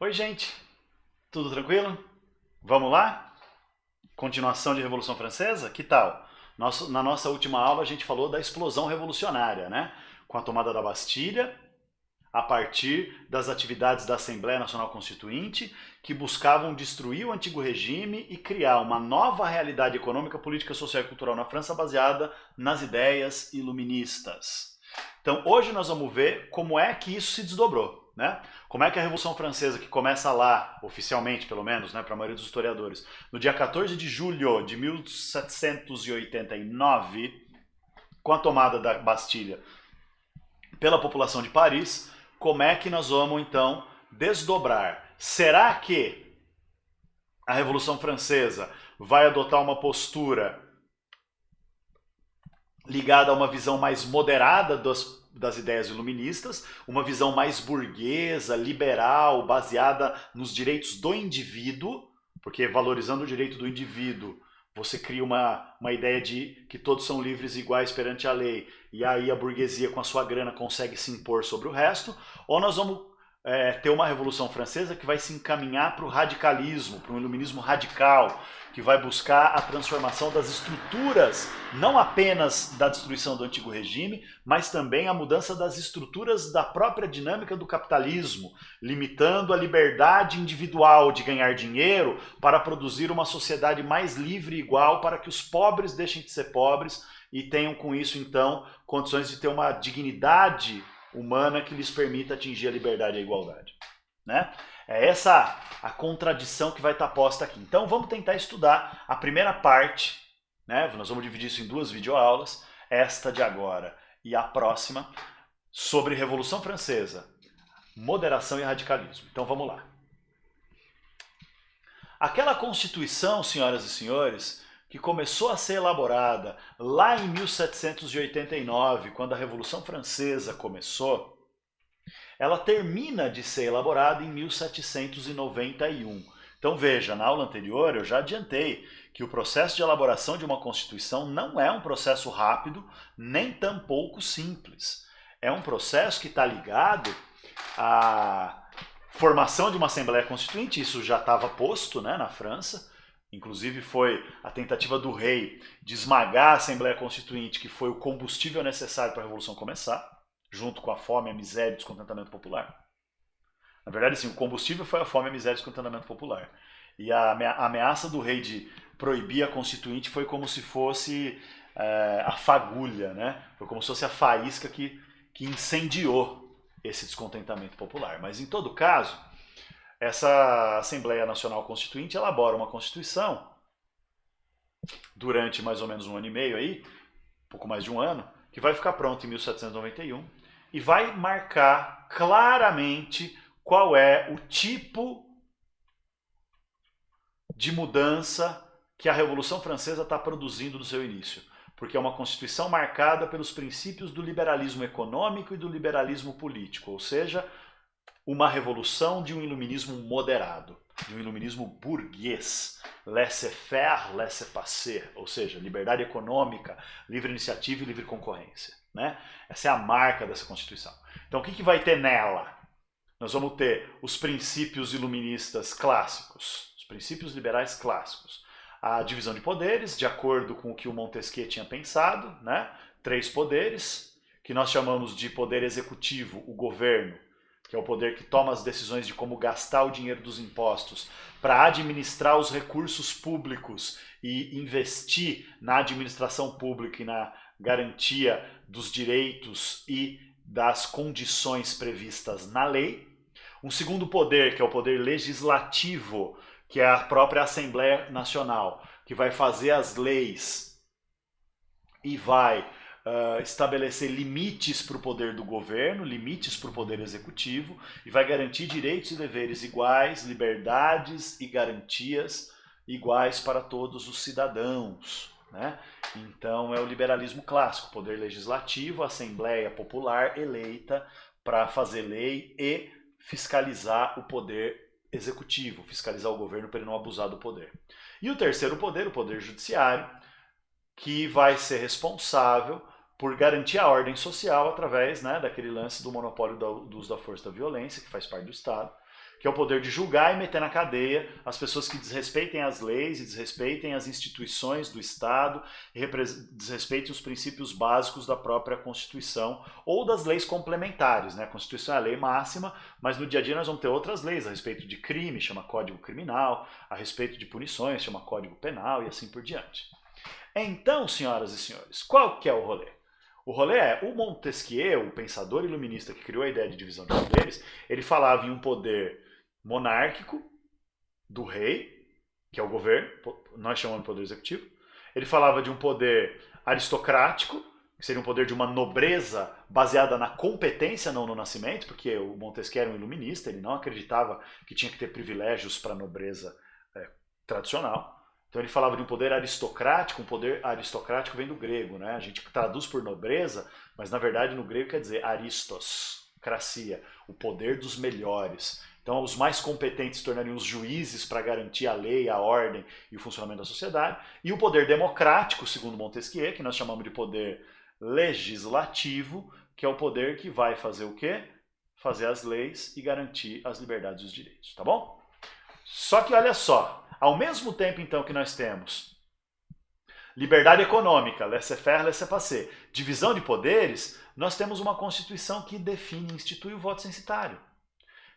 Oi, gente, tudo tranquilo? Vamos lá? Continuação de Revolução Francesa? Que tal? Na nossa última aula a gente falou da explosão revolucionária, né? Com a tomada da Bastilha, a partir das atividades da Assembleia Nacional Constituinte, que buscavam destruir o antigo regime e criar uma nova realidade econômica, política, social e cultural na França baseada nas ideias iluministas. Então, hoje nós vamos ver como é que isso se desdobrou, né? Como é que a Revolução Francesa, que começa lá, oficialmente pelo menos, né, para a maioria dos historiadores, no dia 14 de julho de 1789, com a tomada da Bastilha pela população de Paris, como é que nós vamos então desdobrar? Será que a Revolução Francesa vai adotar uma postura ligada a uma visão mais moderada das ideias iluministas, uma visão mais burguesa, liberal, baseada nos direitos do indivíduo, porque valorizando o direito do indivíduo, você cria uma ideia de que todos são livres e iguais perante a lei, e aí a burguesia com a sua grana consegue se impor sobre o resto, ou nós vamos ter uma Revolução Francesa que vai se encaminhar para o radicalismo, para um iluminismo radical, que vai buscar a transformação das estruturas, não apenas da destruição do antigo regime, mas também a mudança das estruturas da própria dinâmica do capitalismo, limitando a liberdade individual de ganhar dinheiro para produzir uma sociedade mais livre e igual, para que os pobres deixem de ser pobres e tenham com isso, então, condições de ter uma dignidade humana que lhes permita atingir a liberdade e a igualdade, né? É essa a contradição que vai estar posta aqui. Então vamos tentar estudar a primeira parte, né? Nós vamos dividir isso em duas videoaulas, esta de agora e a próxima, sobre Revolução Francesa, moderação e radicalismo. Então vamos lá. Aquela Constituição, senhoras e senhores, que começou a ser elaborada lá em 1789, quando a Revolução Francesa começou, ela termina de ser elaborada em 1791. Então veja, na aula anterior eu já adiantei que o processo de elaboração de uma Constituição não é um processo rápido, nem tampouco simples. É um processo que está ligado à formação de uma Assembleia Constituinte, isso já estava posto, né, na França. Inclusive foi a tentativa do rei de esmagar a Assembleia Constituinte, que foi o combustível necessário para a Revolução começar, junto com a fome, a miséria e o descontentamento popular. Na verdade, sim, o combustível foi a fome, a miséria e o descontentamento popular. E a ameaça do rei de proibir a Constituinte foi como se fosse a fagulha, né? Foi como se fosse a faísca que incendiou esse descontentamento popular. Mas, em todo caso, essa Assembleia Nacional Constituinte elabora uma Constituição durante mais ou menos um ano e meio aí, pouco mais de um ano, que vai ficar pronta em 1791 e vai marcar claramente qual é o tipo de mudança que a Revolução Francesa está produzindo no seu início. Porque é uma Constituição marcada pelos princípios do liberalismo econômico e do liberalismo político, ou seja, uma revolução de um iluminismo moderado, de um iluminismo burguês, laissez-faire, laissez-passer, ou seja, liberdade econômica, livre iniciativa e livre concorrência, né? Essa é a marca dessa Constituição. Então o que vai ter nela? Nós vamos ter os princípios iluministas clássicos, os princípios liberais clássicos, a divisão de poderes, de acordo com o que o Montesquieu tinha pensado, né? 3 poderes, que nós chamamos de poder executivo, o governo, que é o poder que toma as decisões de como gastar o dinheiro dos impostos, para administrar os recursos públicos e investir na administração pública e na garantia dos direitos e das condições previstas na lei. Um segundo poder, que é o poder legislativo, que é a própria Assembleia Nacional, que vai fazer as leis e vai estabelecer limites para o poder do governo, limites para o poder executivo, e vai garantir direitos e deveres iguais, liberdades e garantias iguais para todos os cidadãos, né? Então é o liberalismo clássico, poder legislativo, Assembleia Popular eleita para fazer lei e fiscalizar o poder executivo, fiscalizar o governo para ele não abusar do poder. E o terceiro poder, o poder judiciário, que vai ser responsável por garantir a ordem social através, né, daquele lance do monopólio do uso da força e da violência, que faz parte do Estado, que é o poder de julgar e meter na cadeia as pessoas que desrespeitem as leis e desrespeitem as instituições do Estado e desrespeitem os princípios básicos da própria Constituição ou das leis complementares, né? A Constituição é a lei máxima, mas no dia a dia nós vamos ter outras leis a respeito de crime, chama Código Criminal, a respeito de punições, chama Código Penal e assim por diante. Então, senhoras e senhores, qual que é o rolê? O rolê é, o Montesquieu, o pensador iluminista que criou a ideia de divisão de poderes, ele falava em um poder monárquico do rei, que é o governo, nós chamamos de poder executivo. Ele falava de um poder aristocrático, que seria um poder de uma nobreza baseada na competência, não no nascimento, porque o Montesquieu era um iluminista, ele não acreditava que tinha que ter privilégios para a nobreza tradicional. Então ele falava de um poder aristocrático, um poder aristocrático vem do grego, né? A gente traduz por nobreza, mas na verdade no grego quer dizer aristos, cracia, o poder dos melhores. Então os mais competentes se tornariam os juízes para garantir a lei, a ordem e o funcionamento da sociedade. E o poder democrático, segundo Montesquieu, que nós chamamos de poder legislativo, que é o poder que vai fazer o quê? Fazer as leis e garantir as liberdades e os direitos, tá bom? Só que olha só, ao mesmo tempo, então, que nós temos liberdade econômica, laissez-faire, laissez-passer, divisão de poderes, nós temos uma Constituição que define e institui o voto censitário.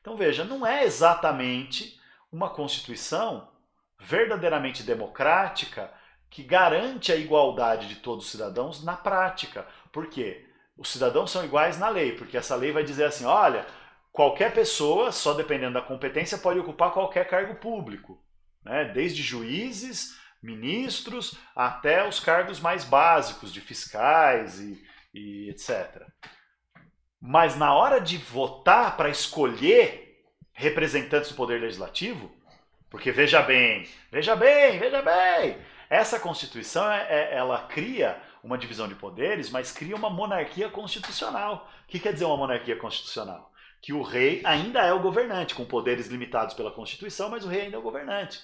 Então, veja, não é exatamente uma Constituição verdadeiramente democrática que garante a igualdade de todos os cidadãos na prática. Por quê? Os cidadãos são iguais na lei, porque essa lei vai dizer assim, olha, qualquer pessoa, só dependendo da competência, pode ocupar qualquer cargo público. Né? Desde juízes, ministros, até os cargos mais básicos de fiscais e etc. Mas na hora de votar para escolher representantes do poder legislativo, porque veja bem, essa Constituição ela cria uma divisão de poderes, mas cria uma monarquia constitucional. O que quer dizer uma monarquia constitucional? Que o rei ainda é o governante, com poderes limitados pela Constituição, mas o rei ainda é o governante.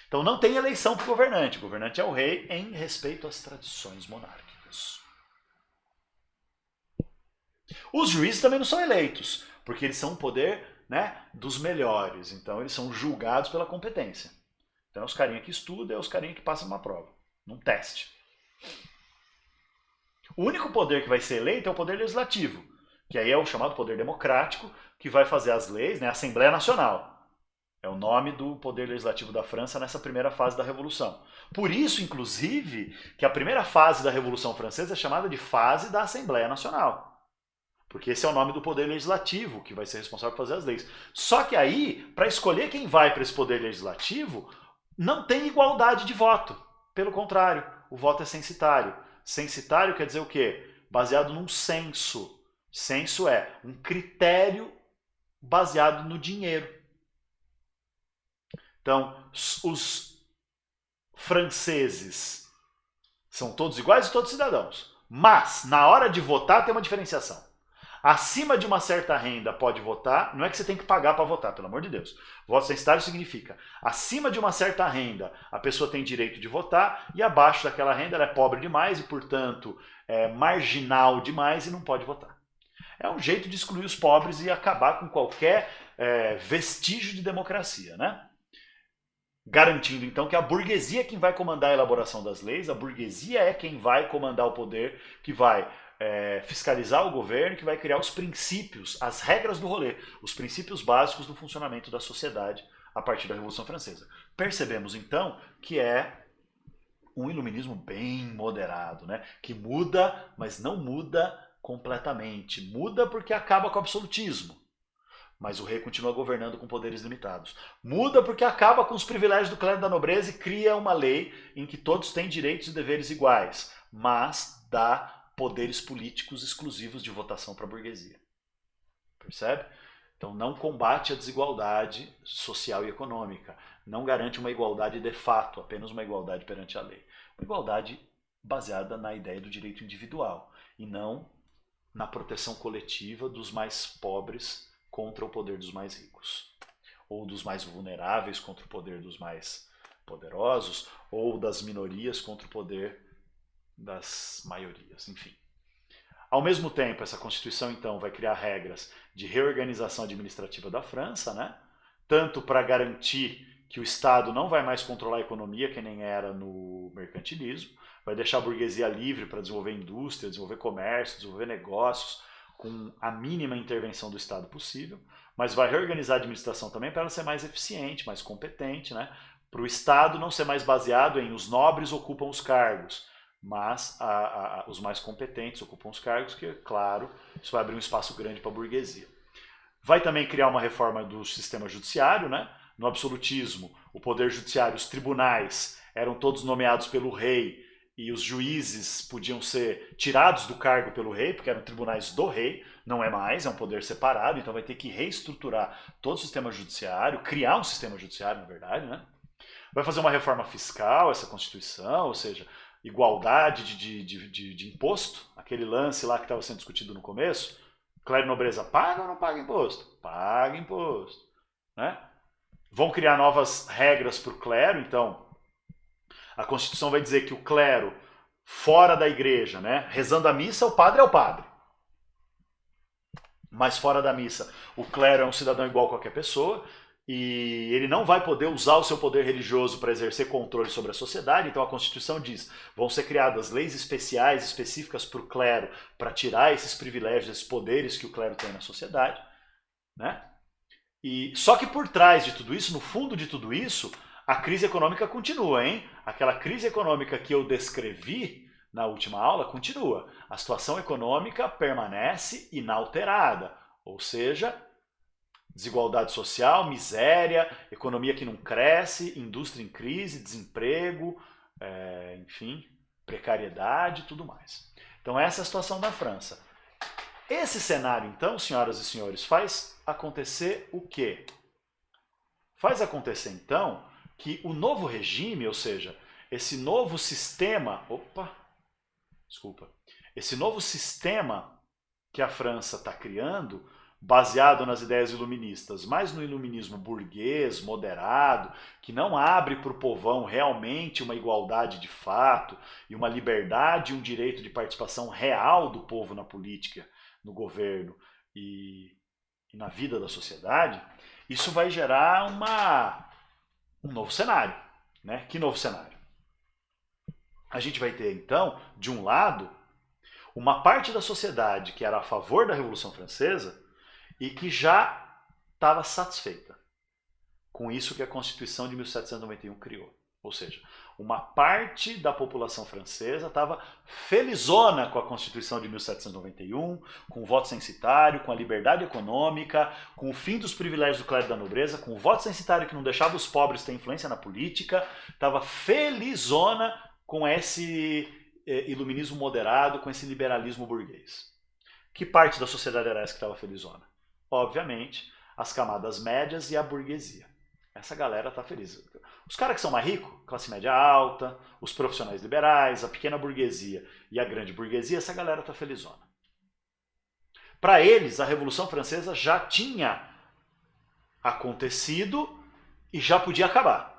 Então não tem eleição para o governante é o rei em respeito às tradições monárquicas. Os juízes também não são eleitos, porque eles são um poder, né, dos melhores, então eles são julgados pela competência. Então é os carinha que estudam, é os carinha que passam uma prova, num teste. O único poder que vai ser eleito é o poder legislativo, que aí é o chamado poder democrático, que vai fazer as leis, né, a Assembleia Nacional. É o nome do poder legislativo da França nessa primeira fase da Revolução. Por isso, inclusive, que a primeira fase da Revolução Francesa é chamada de fase da Assembleia Nacional. Porque esse é o nome do poder legislativo, que vai ser responsável por fazer as leis. Só que aí, para escolher quem vai para esse poder legislativo, não tem igualdade de voto. Pelo contrário, o voto é censitário. Censitário quer dizer o quê? Baseado num censo. Censo é um critério baseado no dinheiro. Então, os franceses são todos iguais e todos cidadãos. Mas, na hora de votar, tem uma diferenciação. Acima de uma certa renda pode votar, não é que você tem que pagar para votar, pelo amor de Deus. Voto censitário significa, acima de uma certa renda, a pessoa tem direito de votar, e abaixo daquela renda ela é pobre demais e, portanto, é marginal demais e não pode votar. É um jeito de excluir os pobres e acabar com qualquer vestígio de democracia, né? Garantindo, então, que a burguesia é quem vai comandar a elaboração das leis, a burguesia é quem vai comandar o poder, que vai fiscalizar o governo, que vai criar os princípios, as regras do rolê, os princípios básicos do funcionamento da sociedade a partir da Revolução Francesa. Percebemos, então, que é um iluminismo bem moderado, né? Que muda, mas não muda completamente. Muda porque acaba com o absolutismo. Mas o rei continua governando com poderes limitados. Muda porque acaba com os privilégios do clero da nobreza e cria uma lei em que todos têm direitos e deveres iguais, mas dá poderes políticos exclusivos de votação para a burguesia. Percebe? Então não combate a desigualdade social e econômica, não garante uma igualdade de fato, apenas uma igualdade perante a lei. Uma igualdade baseada na ideia do direito individual e não na proteção coletiva dos mais pobres contra o poder dos mais ricos, ou dos mais vulneráveis contra o poder dos mais poderosos, ou das minorias contra o poder das maiorias, enfim. Ao mesmo tempo, essa Constituição, então, vai criar regras de reorganização administrativa da França, né? tanto para garantir que o Estado não vai mais controlar a economia, que nem era no mercantilismo, vai deixar a burguesia livre para desenvolver indústria, desenvolver comércio, desenvolver negócios, com a mínima intervenção do Estado possível, mas vai reorganizar a administração também para ela ser mais eficiente, mais competente, né? Para o Estado não ser mais baseado em os nobres ocupam os cargos, mas os mais competentes ocupam os cargos, que, claro, isso vai abrir um espaço grande para a burguesia. Vai também criar uma reforma do sistema judiciário, né? No absolutismo, o poder judiciário, os tribunais eram todos nomeados pelo rei e os juízes podiam ser tirados do cargo pelo rei, porque eram tribunais do rei, não é mais, é um poder separado, então vai ter que reestruturar todo o sistema judiciário, criar um sistema judiciário, na verdade, né? Vai fazer uma reforma fiscal, essa Constituição, ou seja, igualdade de imposto, aquele lance lá que estava sendo discutido no começo. Clero e nobreza paga ou não paga imposto? Paga imposto, né? Vão criar novas regras para o clero, então a Constituição vai dizer que o clero fora da igreja, né, rezando a missa, o padre é o padre. Mas fora da missa, o clero é um cidadão igual a qualquer pessoa e ele não vai poder usar o seu poder religioso para exercer controle sobre a sociedade. Então a Constituição diz, vão ser criadas leis especiais, específicas para o clero, para tirar esses privilégios, esses poderes que o clero tem na sociedade, né? E só que por trás de tudo isso, no fundo de tudo isso, a crise econômica continua, hein? Aquela crise econômica que eu descrevi na última aula continua. A situação econômica permanece inalterada, ou seja, desigualdade social, miséria, economia que não cresce, indústria em crise, desemprego, enfim, precariedade e tudo mais. Então essa é a situação da França. Esse cenário, então, senhoras e senhores, faz acontecer o quê? Faz acontecer, então, que o novo regime, ou seja, esse novo sistema, esse novo sistema que a França está criando, baseado nas ideias iluministas, mas no iluminismo burguês, moderado, que não abre para o povão realmente uma igualdade de fato e uma liberdade e um direito de participação real do povo na política, no governo e na vida da sociedade, isso vai gerar um novo cenário, né? Que novo cenário? A gente vai ter, então, de um lado, uma parte da sociedade que era a favor da Revolução Francesa e que já estava satisfeita com isso que a Constituição de 1791 criou. Ou seja, uma parte da população francesa estava felizona com a Constituição de 1791, com o voto censitário, com a liberdade econômica, com o fim dos privilégios do clero e da nobreza, com o voto censitário que não deixava os pobres ter influência na política, estava felizona com esse iluminismo moderado, com esse liberalismo burguês. Que parte da sociedade era essa que estava felizona? Obviamente, as camadas médias e a burguesia. Essa galera está feliz. Os caras que são mais ricos, classe média alta, os profissionais liberais, a pequena burguesia e a grande burguesia, essa galera está felizona. Para eles, a Revolução Francesa já tinha acontecido e já podia acabar.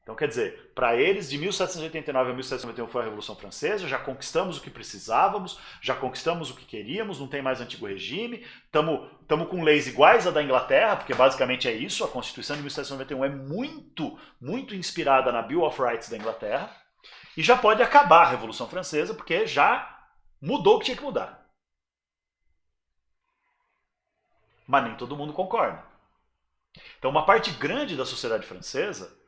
Então, quer dizer, para eles, de 1789 a 1791 foi a Revolução Francesa, já conquistamos o que precisávamos, já conquistamos o que queríamos, não tem mais antigo regime, estamos com leis iguais à da Inglaterra, porque basicamente é isso, a Constituição de 1791 é muito, muito inspirada na Bill of Rights da Inglaterra, e já pode acabar a Revolução Francesa, porque já mudou o que tinha que mudar. Mas nem todo mundo concorda. Então, uma parte grande da sociedade francesa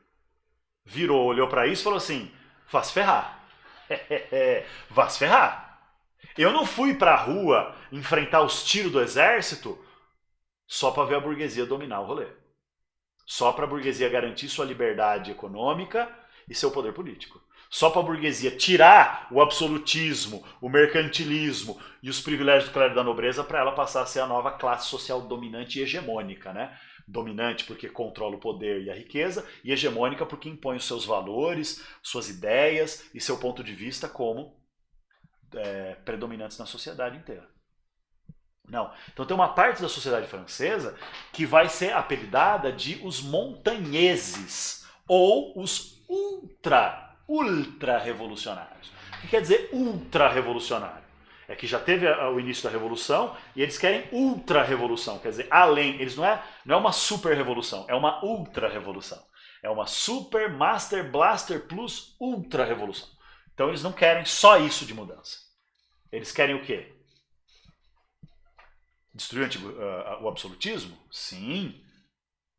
virou, olhou para isso e falou assim, vá se ferrar. Vá se ferrar. Eu não fui para a rua enfrentar os tiros do exército só para ver a burguesia dominar o rolê. Só para a burguesia garantir sua liberdade econômica e seu poder político. Só para a burguesia tirar o absolutismo, o mercantilismo e os privilégios do clero da nobreza para ela passar a ser a nova classe social dominante e hegemônica, né? Dominante porque controla o poder e a riqueza, e hegemônica porque impõe os seus valores, suas ideias e seu ponto de vista como predominantes na sociedade inteira. Não. Então tem uma parte da sociedade francesa que vai ser apelidada de os montanheses, ou os ultra-revolucionários. O que quer dizer ultra-revolucionário? É que já teve o início da revolução e eles querem ultra-revolução. Quer dizer, além, eles não é uma super-revolução, é uma ultra-revolução. É uma super, master, blaster plus ultra-revolução. Então eles não querem só isso de mudança. Eles querem o quê? Destruir o absolutismo? Sim.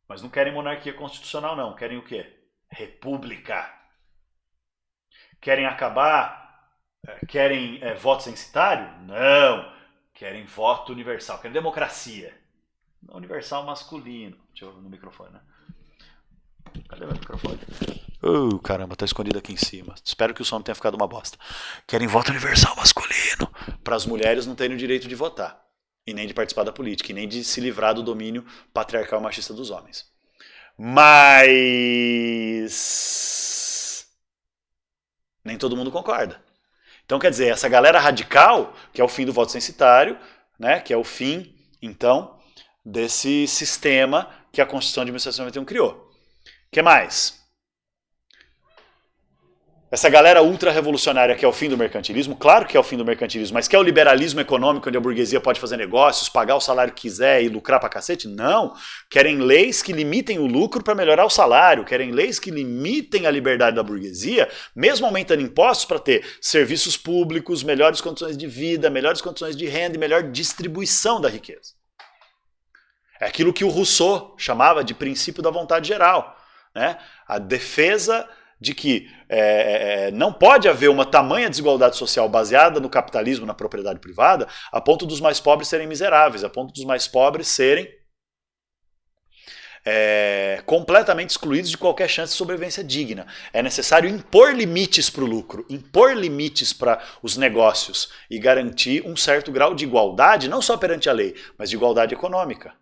Mas não querem monarquia constitucional, não. Querem o quê? República. Querem acabar... Querem voto censitário? Não. Querem voto universal. Querem democracia. Universal masculino. Deixa eu ver no microfone, né? Cadê meu microfone? Caramba, tá escondido aqui em cima. Espero que o som não tenha ficado uma bosta. Querem voto universal masculino. Para as mulheres não terem o direito de votar. E nem de participar da política. E nem de se livrar do domínio patriarcal machista dos homens. Mas... nem todo mundo concorda. Então, quer dizer, essa galera radical, que é o fim do voto censitário, né, que é o fim, então, desse sistema que a Constituição de 1791 criou. O que mais? Essa galera ultra-revolucionária que é o fim do mercantilismo, claro que é o fim do mercantilismo, mas que é o liberalismo econômico onde a burguesia pode fazer negócios, pagar o salário que quiser e lucrar pra cacete? Não. Querem leis que limitem o lucro para melhorar o salário, querem leis que limitem a liberdade da burguesia, mesmo aumentando impostos para ter serviços públicos, melhores condições de vida, melhores condições de renda e melhor distribuição da riqueza. É aquilo que o Rousseau chamava de princípio da vontade geral, né? A defesa de que não pode haver uma tamanha desigualdade social baseada no capitalismo, na propriedade privada, a ponto dos mais pobres serem miseráveis, a ponto dos mais pobres serem completamente excluídos de qualquer chance de sobrevivência digna. É necessário impor limites para o lucro, impor limites para os negócios e garantir um certo grau de igualdade, não só perante a lei, mas de igualdade econômica.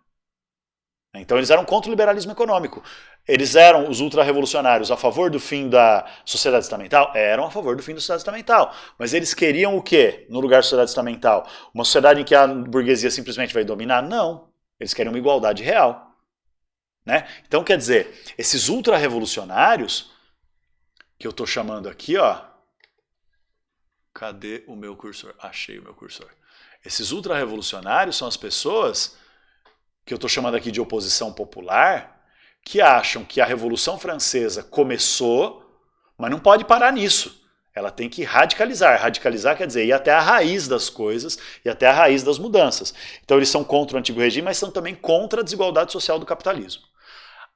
Então eles eram contra o liberalismo econômico. Eles eram os ultra-revolucionários a favor do fim da sociedade estamental? Eram a favor do fim da sociedade estamental. Mas eles queriam o quê no lugar da sociedade estamental? Uma sociedade em que a burguesia simplesmente vai dominar? Não. Eles querem uma igualdade real. Né? Então, quer dizer, esses ultra-revolucionários, que eu estou chamando aqui, ó. Cadê o meu cursor? Achei o meu cursor. Esses ultra-revolucionários são as pessoas que eu estou chamando aqui de oposição popular, que acham que a Revolução Francesa começou, mas não pode parar nisso. Ela tem que radicalizar. Radicalizar quer dizer ir até a raiz das coisas e até a raiz das mudanças. Então eles são contra o antigo regime, mas são também contra a desigualdade social do capitalismo.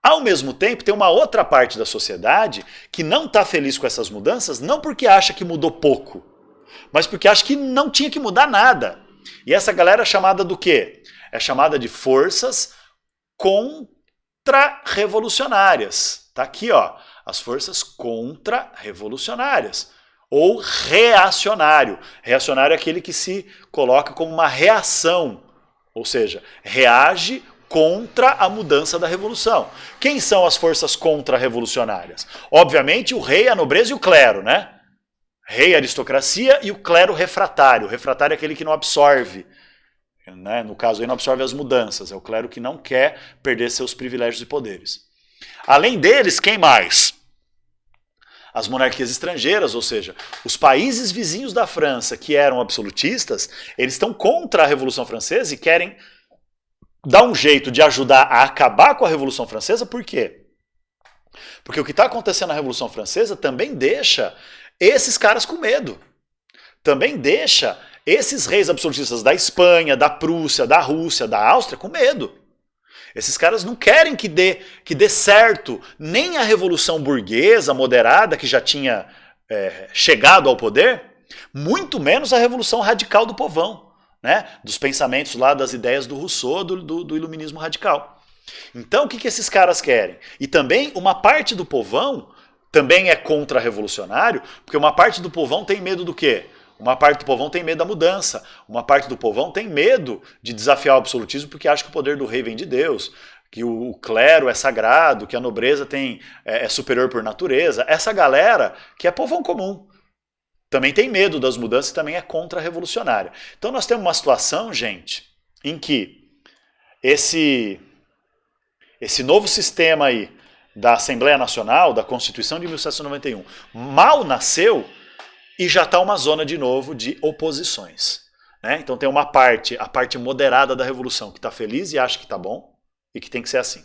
Ao mesmo tempo, tem uma outra parte da sociedade que não está feliz com essas mudanças, não porque acha que mudou pouco, mas porque acha que não tinha que mudar nada. E essa galera é chamada do quê? É chamada de forças contra-revolucionárias. Tá aqui, ó, as forças contra-revolucionárias. Ou reacionário. Reacionário é aquele que se coloca como uma reação, ou seja, reage contra a mudança da revolução. Quem são as forças contra-revolucionárias? Obviamente o rei, a nobreza e o clero, né? Rei, aristocracia e o clero refratário. O refratário é aquele que não absorve. Né? No caso, aí não absorve as mudanças. É o clero que não quer perder seus privilégios e poderes. Além deles, quem mais? As monarquias estrangeiras, ou seja, os países vizinhos da França que eram absolutistas, eles estão contra a Revolução Francesa e querem dar um jeito de ajudar a acabar com a Revolução Francesa. Por quê? Porque o que está acontecendo na Revolução Francesa também deixa esses caras com medo. Também deixa esses reis absolutistas da Espanha, da Prússia, da Rússia, da Áustria com medo. Esses caras não querem que dê certo nem a revolução burguesa moderada que já tinha chegado ao poder, muito menos a revolução radical do povão, né? Dos pensamentos lá, das ideias do Rousseau, do iluminismo radical. Então o que esses caras querem? E também uma parte do povão também é contra-revolucionário, porque uma parte do povão tem medo do quê? Uma parte do povão tem medo da mudança. Uma parte do povão tem medo de desafiar o absolutismo porque acha que o poder do rei vem de Deus, que o clero é sagrado, que a nobreza é superior por natureza. Essa galera, que é povão comum, também tem medo das mudanças e também é contra-revolucionária. Então nós temos uma situação, gente, em que esse novo sistema aí da Assembleia Nacional, da Constituição de 1791, mal nasceu, e já está uma zona de novo de oposições. Né? Então tem uma parte, a parte moderada da revolução, que está feliz e acha que está bom e que tem que ser assim.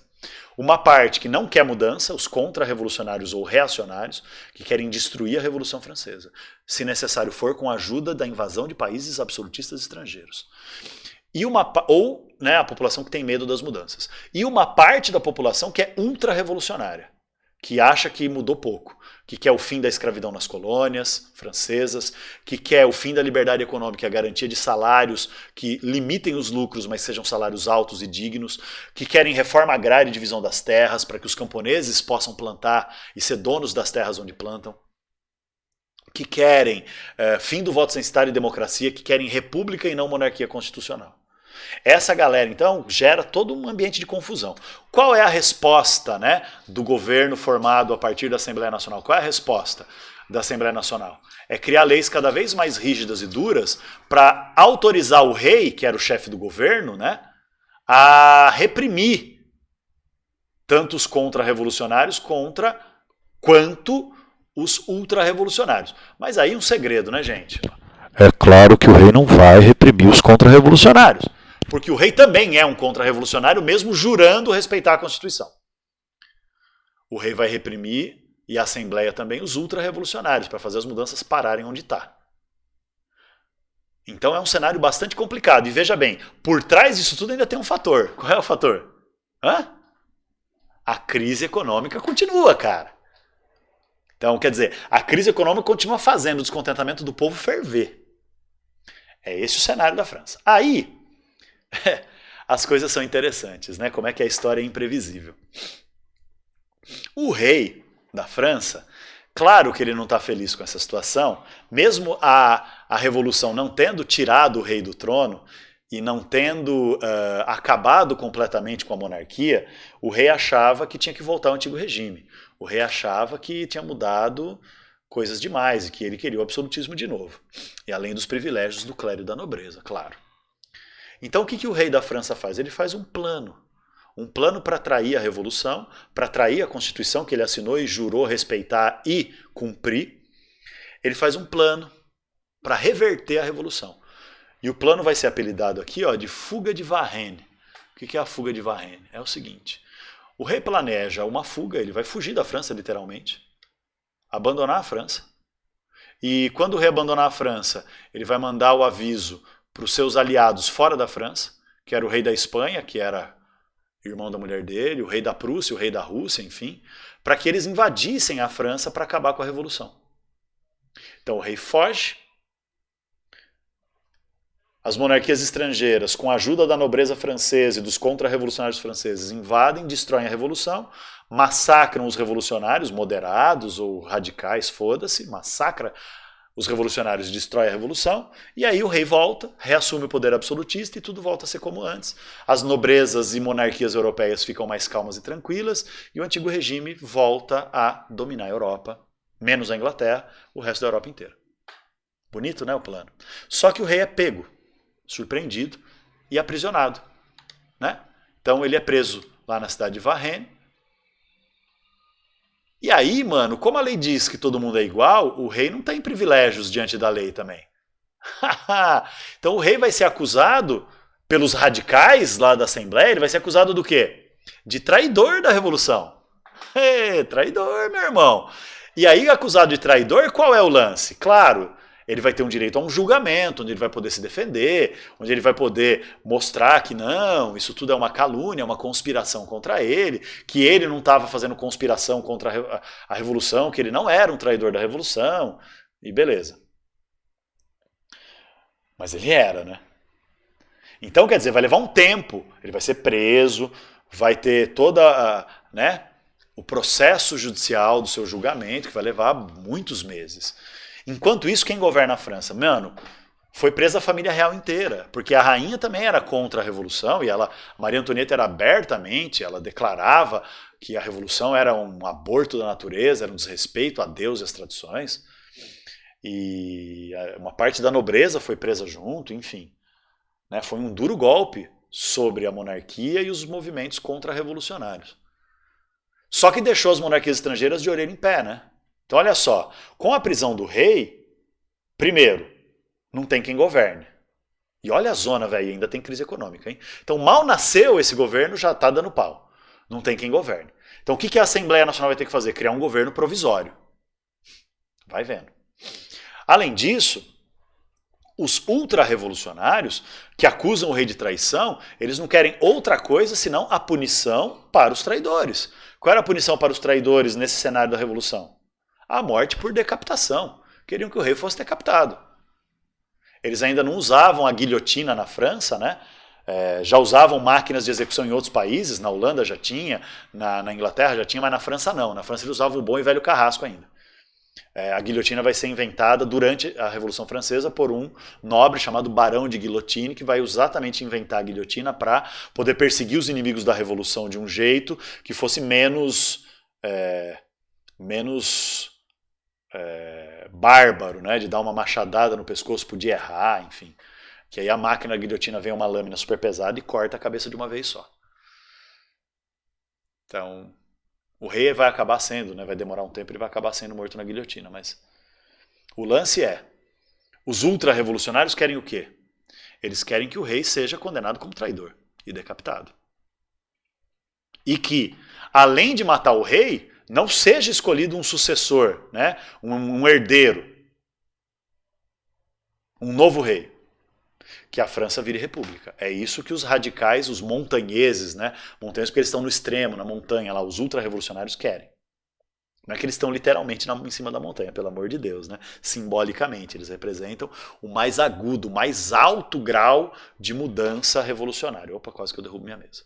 Uma parte que não quer mudança, os contra-revolucionários ou reacionários, que querem destruir a Revolução Francesa, se necessário for com a ajuda da invasão de países absolutistas estrangeiros. Ou a população que tem medo das mudanças. E uma parte da população que é ultra-revolucionária, que acha que mudou pouco, que quer o fim da escravidão nas colônias francesas, que quer o fim da liberdade econômica, a garantia de salários que limitem os lucros, mas sejam salários altos e dignos, que querem reforma agrária e divisão das terras, para que os camponeses possam plantar e ser donos das terras onde plantam, que querem fim do voto censitário e democracia, que querem república e não monarquia constitucional. Essa galera, então, gera todo um ambiente de confusão. Qual é a resposta, né, do governo formado a partir da Assembleia Nacional? Qual é a resposta da Assembleia Nacional? É criar leis cada vez mais rígidas e duras para autorizar o rei, que era o chefe do governo, né, a reprimir tanto os contra-revolucionários quanto os ultra-revolucionários. Mas aí um segredo, né, gente? É claro que o rei não vai reprimir os contra-revolucionários. Porque o rei também é um contra-revolucionário, mesmo jurando respeitar a Constituição. O rei vai reprimir, e a Assembleia também, os ultra-revolucionários, para fazer as mudanças pararem onde está. Então é um cenário bastante complicado. E veja bem, por trás disso tudo ainda tem um fator. Qual é o fator? A crise econômica continua, cara. Então, quer dizer, a crise econômica continua fazendo o descontentamento do povo ferver. É esse o cenário da França. Aí, as coisas são interessantes, né? Como é que a história é imprevisível. O rei da França, claro que ele não está feliz com essa situação, mesmo a revolução não tendo tirado o rei do trono e não tendo acabado completamente com a monarquia, o rei achava que tinha que voltar ao antigo regime. O rei achava que tinha mudado coisas demais e que ele queria o absolutismo de novo. E além dos privilégios do clero e da nobreza, claro. Então o que o rei da França faz? Ele faz um plano para trair a revolução, para trair a Constituição que ele assinou e jurou respeitar e cumprir. Ele faz um plano para reverter a revolução. E o plano vai ser apelidado aqui de fuga de Varennes. O que é a fuga de Varennes? É o seguinte, o rei planeja uma fuga, ele vai fugir da França literalmente, abandonar a França. E quando o rei abandonar a França, ele vai mandar o aviso para os seus aliados fora da França, que era o rei da Espanha, que era irmão da mulher dele, o rei da Prússia, o rei da Rússia, enfim, para que eles invadissem a França para acabar com a revolução. Então o rei foge, as monarquias estrangeiras, com a ajuda da nobreza francesa e dos contra-revolucionários franceses, invadem, destroem a revolução, massacram os revolucionários, moderados ou radicais, foda-se, massacra os revolucionários, destrói a revolução, e aí o rei volta, reassume o poder absolutista e tudo volta a ser como antes. As nobrezas e monarquias europeias ficam mais calmas e tranquilas, e o antigo regime volta a dominar a Europa, menos a Inglaterra, o resto da Europa inteira. Bonito, né, o plano? Só que o rei é pego, surpreendido e aprisionado, né? Então ele é preso lá na cidade de Varennes. E aí, mano, como a lei diz que todo mundo é igual, o rei não tem privilégios diante da lei também. Então o rei vai ser acusado pelos radicais lá da Assembleia, ele vai ser acusado do quê? De traidor da revolução. Traidor, meu irmão. E aí, acusado de traidor, qual é o lance? Claro, ele vai ter um direito a um julgamento, onde ele vai poder se defender, onde ele vai poder mostrar que não, isso tudo é uma calúnia, uma conspiração contra ele, que ele não estava fazendo conspiração contra a revolução, que ele não era um traidor da revolução, e beleza. Mas ele era, né? Então, quer dizer, vai levar um tempo, ele vai ser preso, vai ter toda o processo judicial do seu julgamento, que vai levar muitos meses. Enquanto isso, quem governa a França? Mano, foi presa a família real inteira, porque a rainha também era contra a revolução, e Maria Antonieta era abertamente, ela declarava que a revolução era um aborto da natureza, era um desrespeito a Deus e às tradições, e uma parte da nobreza foi presa junto, enfim. Né, foi um duro golpe sobre a monarquia e os movimentos contra-revolucionários. Só que deixou as monarquias estrangeiras de orelha em pé, né? Então, olha só, com a prisão do rei, primeiro, não tem quem governe. E olha a zona, velho, ainda tem crise econômica, hein? Então, mal nasceu esse governo, já está dando pau. Não tem quem governe. Então, o que a Assembleia Nacional vai ter que fazer? Criar um governo provisório. Vai vendo. Além disso, os ultra-revolucionários que acusam o rei de traição, eles não querem outra coisa senão a punição para os traidores. Qual era a punição para os traidores nesse cenário da revolução? A morte por decapitação. Queriam que o rei fosse decapitado. Eles ainda não usavam a guilhotina na França, né? Já usavam máquinas de execução em outros países, na Holanda já tinha, na Inglaterra já tinha, mas na França não. Na França eles usavam o bom e velho carrasco ainda. A guilhotina vai ser inventada durante a Revolução Francesa por um nobre chamado Barão de Guillotine, que vai exatamente inventar a guilhotina para poder perseguir os inimigos da Revolução de um jeito que fosse menos bárbaro, né? De dar uma machadada no pescoço, podia errar, enfim. Que aí a máquina da guilhotina vem uma lâmina super pesada e corta a cabeça de uma vez só. Então, o rei vai acabar sendo, né? Vai demorar um tempo, ele vai acabar sendo morto na guilhotina, mas o lance é, os ultra-revolucionários querem o quê? Eles querem que o rei seja condenado como traidor e decapitado. E que, além de matar o rei, não seja escolhido um sucessor, né? Um herdeiro, um novo rei. Que a França vire república. É isso que os radicais, os montanheses, né? Montanheses porque eles estão no extremo, na montanha, lá, os ultra-revolucionários querem. Não é que eles estão literalmente em cima da montanha, pelo amor de Deus, né? Simbolicamente, eles representam o mais agudo, o mais alto grau de mudança revolucionária. Opa, quase que eu derrubo minha mesa.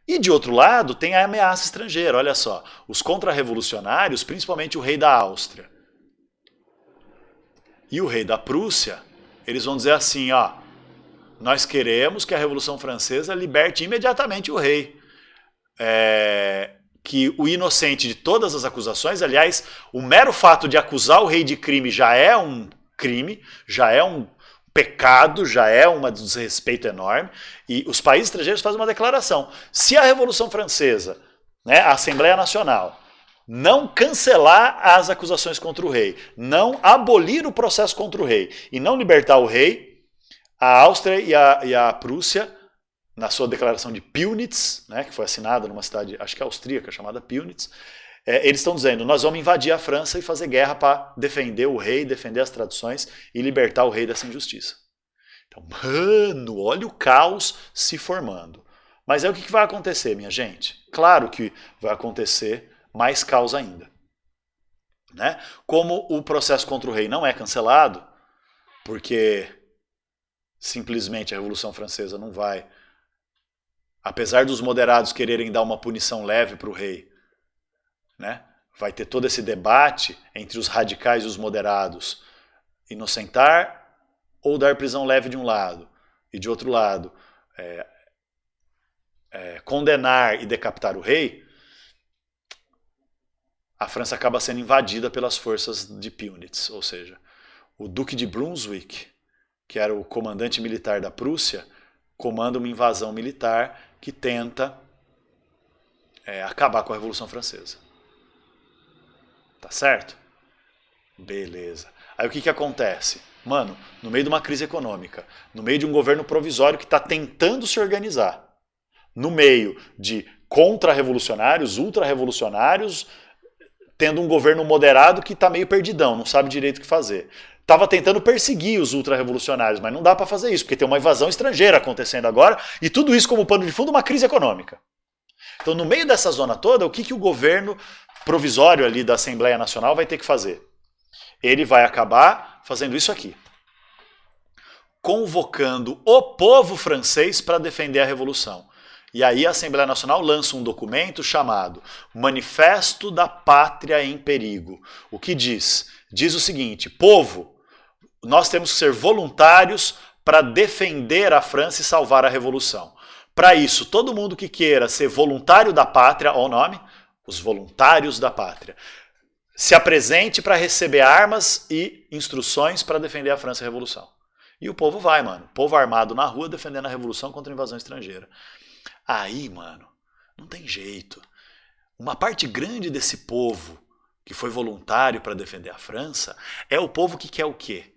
E de outro lado, tem a ameaça estrangeira, olha só. Os contra-revolucionários, principalmente o rei da Áustria e o rei da Prússia, eles vão dizer assim, ó, nós queremos que a Revolução Francesa liberte imediatamente o rei. Que o inocente de todas as acusações, aliás, o mero fato de acusar o rei de crime já é um crime, já é um pecado, já é um desrespeito enorme, e os países estrangeiros fazem uma declaração. Se a Revolução Francesa, né, a Assembleia Nacional, não cancelar as acusações contra o rei, não abolir o processo contra o rei e não libertar o rei, a Áustria e a Prússia, na sua declaração de Pillnitz, né, que foi assinada numa cidade, acho que austríaca, chamada Pillnitz, eles estão dizendo, nós vamos invadir a França e fazer guerra para defender o rei, defender as tradições e libertar o rei dessa injustiça. Então, mano, olha o caos se formando. Mas aí o que vai acontecer, minha gente? Claro que vai acontecer mais caos ainda. Né? Como o processo contra o rei não é cancelado, porque simplesmente a Revolução Francesa não vai, apesar dos moderados quererem dar uma punição leve para o rei, né? Vai ter todo esse debate entre os radicais e os moderados, inocentar ou dar prisão leve de um lado, e de outro lado, condenar e decapitar o rei. A França acaba sendo invadida pelas forças de Pillnitz, ou seja, o Duque de Brunswick, que era o comandante militar da Prússia, comanda uma invasão militar que tenta acabar com a Revolução Francesa. Tá certo? Beleza. Aí o que acontece? Mano, no meio de uma crise econômica, no meio de um governo provisório que está tentando se organizar, no meio de contra-revolucionários, ultra-revolucionários, tendo um governo moderado que está meio perdidão, não sabe direito o que fazer. Estava tentando perseguir os ultra-revolucionários, mas não dá para fazer isso, porque tem uma invasão estrangeira acontecendo agora, e tudo isso como pano de fundo uma crise econômica. Então, no meio dessa zona toda, o que o governo provisório ali da Assembleia Nacional vai ter que fazer? Ele vai acabar fazendo isso aqui. Convocando o povo francês para defender a Revolução. E aí a Assembleia Nacional lança um documento chamado Manifesto da Pátria em Perigo. O que diz? Diz o seguinte, povo, nós temos que ser voluntários para defender a França e salvar a Revolução. Para isso, todo mundo que queira ser voluntário da pátria, olha o nome, os voluntários da pátria, se apresente para receber armas e instruções para defender a França e a Revolução. E o povo vai, mano. O povo armado na rua defendendo a Revolução contra a invasão estrangeira. Aí, mano, não tem jeito. Uma parte grande desse povo que foi voluntário para defender a França é o povo que quer o quê?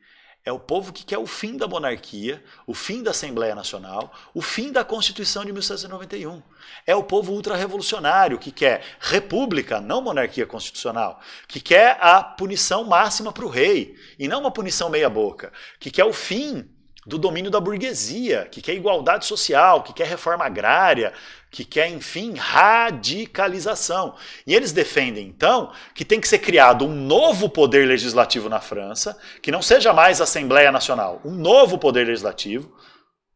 É o povo que quer o fim da monarquia, o fim da Assembleia Nacional, o fim da Constituição de 1791. É o povo ultra-revolucionário que quer república, não monarquia constitucional, que quer a punição máxima para o rei, e não uma punição meia-boca, que quer o fim do domínio da burguesia, que quer igualdade social, que quer reforma agrária, que quer, enfim, radicalização. E eles defendem, então, que tem que ser criado um novo poder legislativo na França, que não seja mais a Assembleia Nacional, um novo poder legislativo,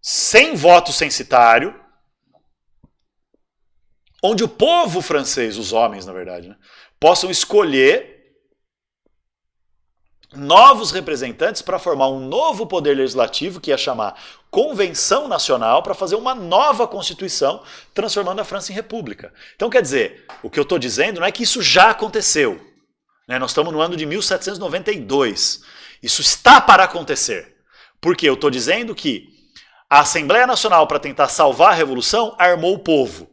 sem voto censitário, onde o povo francês, os homens, na verdade, né, possam escolher novos representantes para formar um novo poder legislativo que ia chamar Convenção Nacional para fazer uma nova Constituição, transformando a França em república. Então, quer dizer, o que eu estou dizendo não é que isso já aconteceu. Né? Nós estamos no ano de 1792. Isso está para acontecer. Porque eu estou dizendo que a Assembleia Nacional, para tentar salvar a Revolução, armou o povo.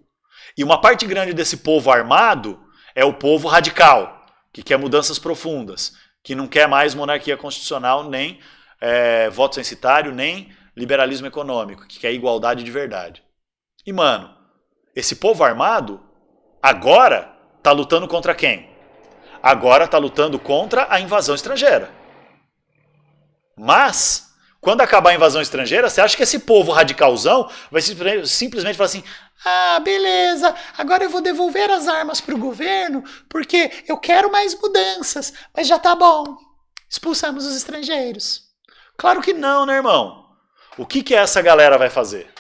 E uma parte grande desse povo armado é o povo radical, que quer mudanças profundas, que não quer mais monarquia constitucional, nem voto censitário, nem liberalismo econômico, que quer igualdade de verdade. E, mano, esse povo armado agora tá lutando contra quem? Agora tá lutando contra a invasão estrangeira. Mas, quando acabar a invasão estrangeira, você acha que esse povo radicalzão vai simplesmente falar assim: ah, beleza, agora eu vou devolver as armas para o governo porque eu quero mais mudanças, mas já tá bom, expulsamos os estrangeiros. Claro que não, né, irmão? O que essa galera vai fazer?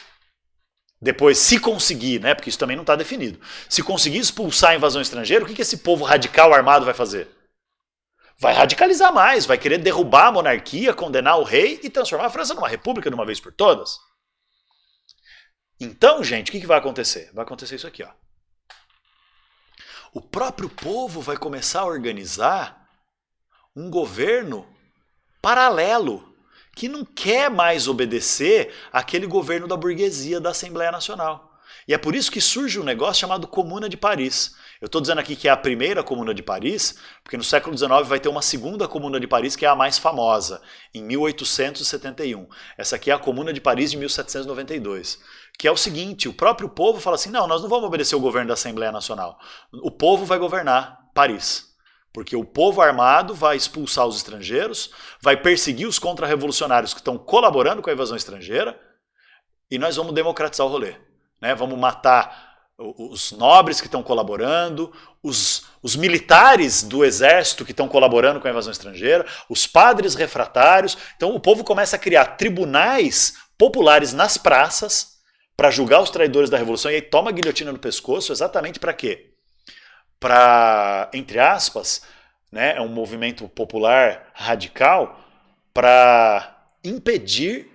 Depois, se conseguir, né, porque isso também não está definido, se conseguir expulsar a invasão estrangeira, o que esse povo radical armado vai fazer? Vai radicalizar mais, vai querer derrubar a monarquia, condenar o rei e transformar a França numa república de uma vez por todas. Então, gente, o que vai acontecer? Vai acontecer isso aqui, ó. O próprio povo vai começar a organizar um governo paralelo, que não quer mais obedecer àquele governo da burguesia da Assembleia Nacional. E é por isso que surge um negócio chamado Comuna de Paris. Eu estou dizendo aqui que é a primeira Comuna de Paris, porque no século XIX vai ter uma segunda Comuna de Paris, que é a mais famosa, em 1871. Essa aqui é a Comuna de Paris de 1792. Que é o seguinte, o próprio povo fala assim, não, nós não vamos obedecer o governo da Assembleia Nacional. O povo vai governar Paris. Porque o povo armado vai expulsar os estrangeiros, vai perseguir os contra-revolucionários que estão colaborando com a invasão estrangeira, e nós vamos democratizar o rolê. Né? Vamos matar os nobres que estão colaborando, os militares do exército que estão colaborando com a invasão estrangeira, os padres refratários. Então o povo começa a criar tribunais populares nas praças para julgar os traidores da revolução, e aí toma a guilhotina no pescoço exatamente para quê? Para, entre aspas, né, é um movimento popular radical para impedir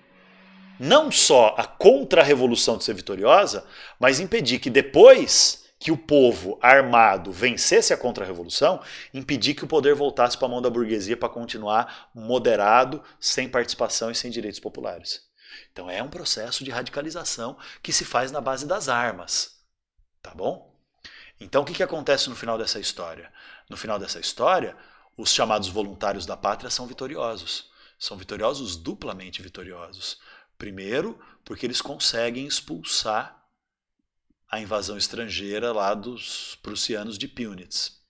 não só a contra-revolução de ser vitoriosa, mas impedir que depois que o povo armado vencesse a contra-revolução, impedir que o poder voltasse para a mão da burguesia para continuar moderado, sem participação e sem direitos populares. Então é um processo de radicalização que se faz na base das armas. Tá bom? Então o que acontece no final dessa história? No final dessa história, os chamados voluntários da pátria são vitoriosos. São vitoriosos, duplamente vitoriosos. Primeiro, porque eles conseguem expulsar a invasão estrangeira lá dos prussianos de Pillnitz.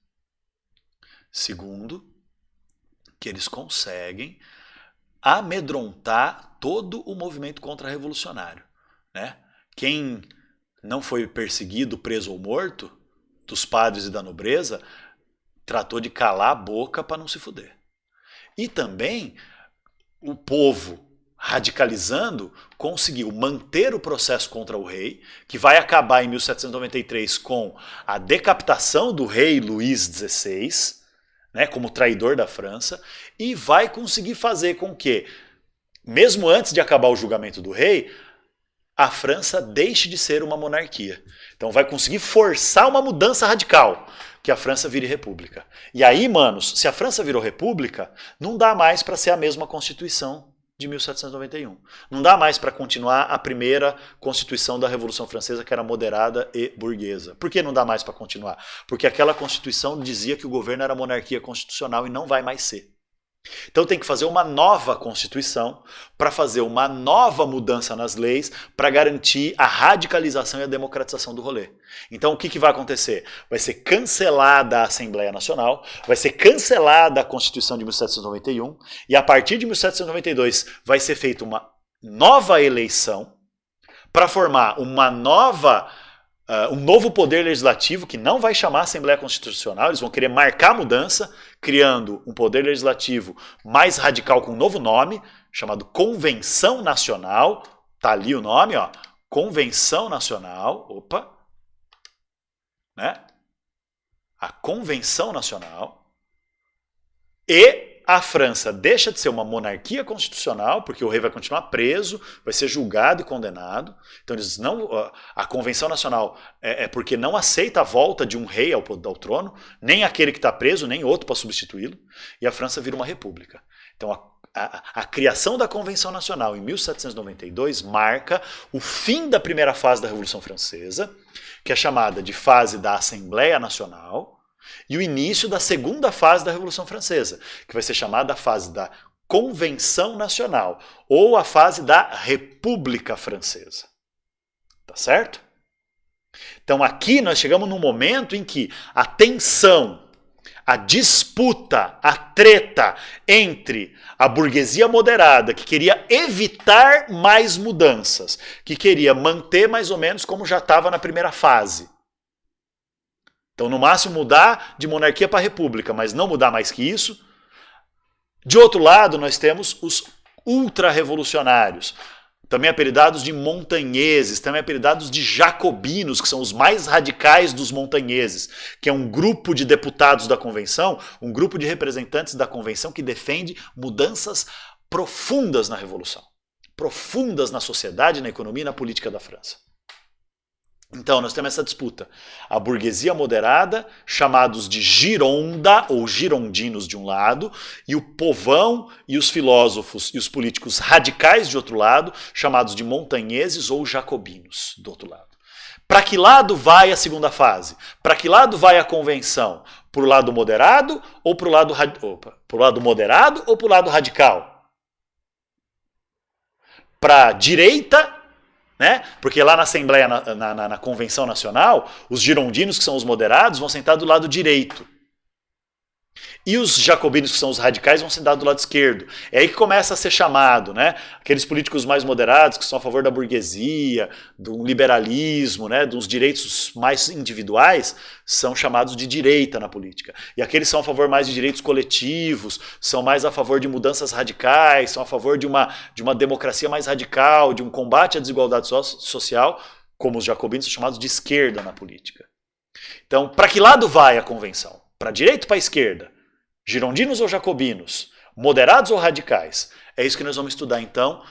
Segundo, que eles conseguem amedrontar todo o movimento contra-revolucionário. Né? Quem não foi perseguido, preso ou morto, dos padres e da nobreza, tratou de calar a boca para não se fuder. E também o povo radicalizando, conseguiu manter o processo contra o rei, que vai acabar em 1793 com a decapitação do rei Luís XVI, né, como traidor da França, e vai conseguir fazer com que, mesmo antes de acabar o julgamento do rei, a França deixe de ser uma monarquia. Então vai conseguir forçar uma mudança radical, que a França vire república. E aí, manos, se a França virou república, não dá mais para ser a mesma Constituição de 1791. Não dá mais para continuar a primeira Constituição da Revolução Francesa, que era moderada e burguesa. Por que não dá mais para continuar? Porque aquela Constituição dizia que o governo era monarquia constitucional e não vai mais ser. Então tem que fazer uma nova Constituição para fazer uma nova mudança nas leis para garantir a radicalização e a democratização do rolê. Então o que vai acontecer? Vai ser cancelada a Assembleia Nacional, vai ser cancelada a Constituição de 1791 e a partir de 1792 vai ser feita uma nova eleição para formar uma nova um novo poder legislativo que não vai chamar Assembleia Constitucional, eles vão querer marcar a mudança, criando um poder legislativo mais radical com um novo nome, chamado Convenção Nacional. Tá ali o nome, ó, Convenção Nacional. Opa! Né? A Convenção Nacional. E a França deixa de ser uma monarquia constitucional, porque o rei vai continuar preso, vai ser julgado e condenado. Então eles não, a Convenção Nacional é porque não aceita a volta de um rei ao trono, nem aquele que está preso, nem outro para substituí-lo. E a França vira uma república. Então a criação da Convenção Nacional em 1792 marca o fim da primeira fase da Revolução Francesa, que é chamada de fase da Assembleia Nacional, e o início da segunda fase da Revolução Francesa, que vai ser chamada a fase da Convenção Nacional, ou a fase da República Francesa. Tá certo? Então aqui nós chegamos num momento em que a tensão, a disputa, a treta entre a burguesia moderada, que queria evitar mais mudanças, que queria manter mais ou menos como já estava na primeira fase. Então, no máximo, mudar de monarquia para república, mas não mudar mais que isso. De outro lado, nós temos os ultra-revolucionários, também apelidados de montanheses, também apelidados de jacobinos, que são os mais radicais dos montanheses, que é um grupo de deputados da convenção, um grupo de representantes da convenção que defende mudanças profundas na revolução, profundas na sociedade, na economia e na política da França. Então, nós temos essa disputa. A burguesia moderada, chamados de gironda ou girondinos de um lado, e o povão e os filósofos e os políticos radicais de outro lado, chamados de montanheses ou jacobinos do outro lado. Para que lado vai a segunda fase? Para que lado vai a convenção? Para o lado moderado ou para o lado moderado ou para o lado radical? Para a direita, né? Porque lá na Assembleia, na Convenção Nacional, os girondinos, que são os moderados, vão sentar do lado direito. E os jacobinos, que são os radicais, vão sentar do lado esquerdo. É aí que começa a ser chamado, né? Aqueles políticos mais moderados, que são a favor da burguesia, do liberalismo, né? Dos direitos mais individuais, são chamados de direita na política. E aqueles que são a favor mais de direitos coletivos, são mais a favor de mudanças radicais, são a favor de uma democracia mais radical, de um combate à desigualdade social, como os jacobinos são chamados de esquerda na política. Então, para que lado vai a convenção? Para a direita ou para a esquerda? Girondinos ou jacobinos? Moderados ou radicais? É isso que nós vamos estudar, então,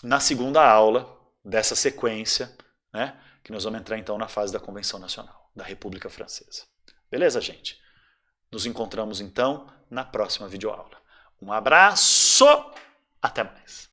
na segunda aula dessa sequência, né? Que nós vamos entrar, então, na fase da Convenção Nacional, da República Francesa. Beleza, gente? Nos encontramos, então, na próxima videoaula. Um abraço! Até mais!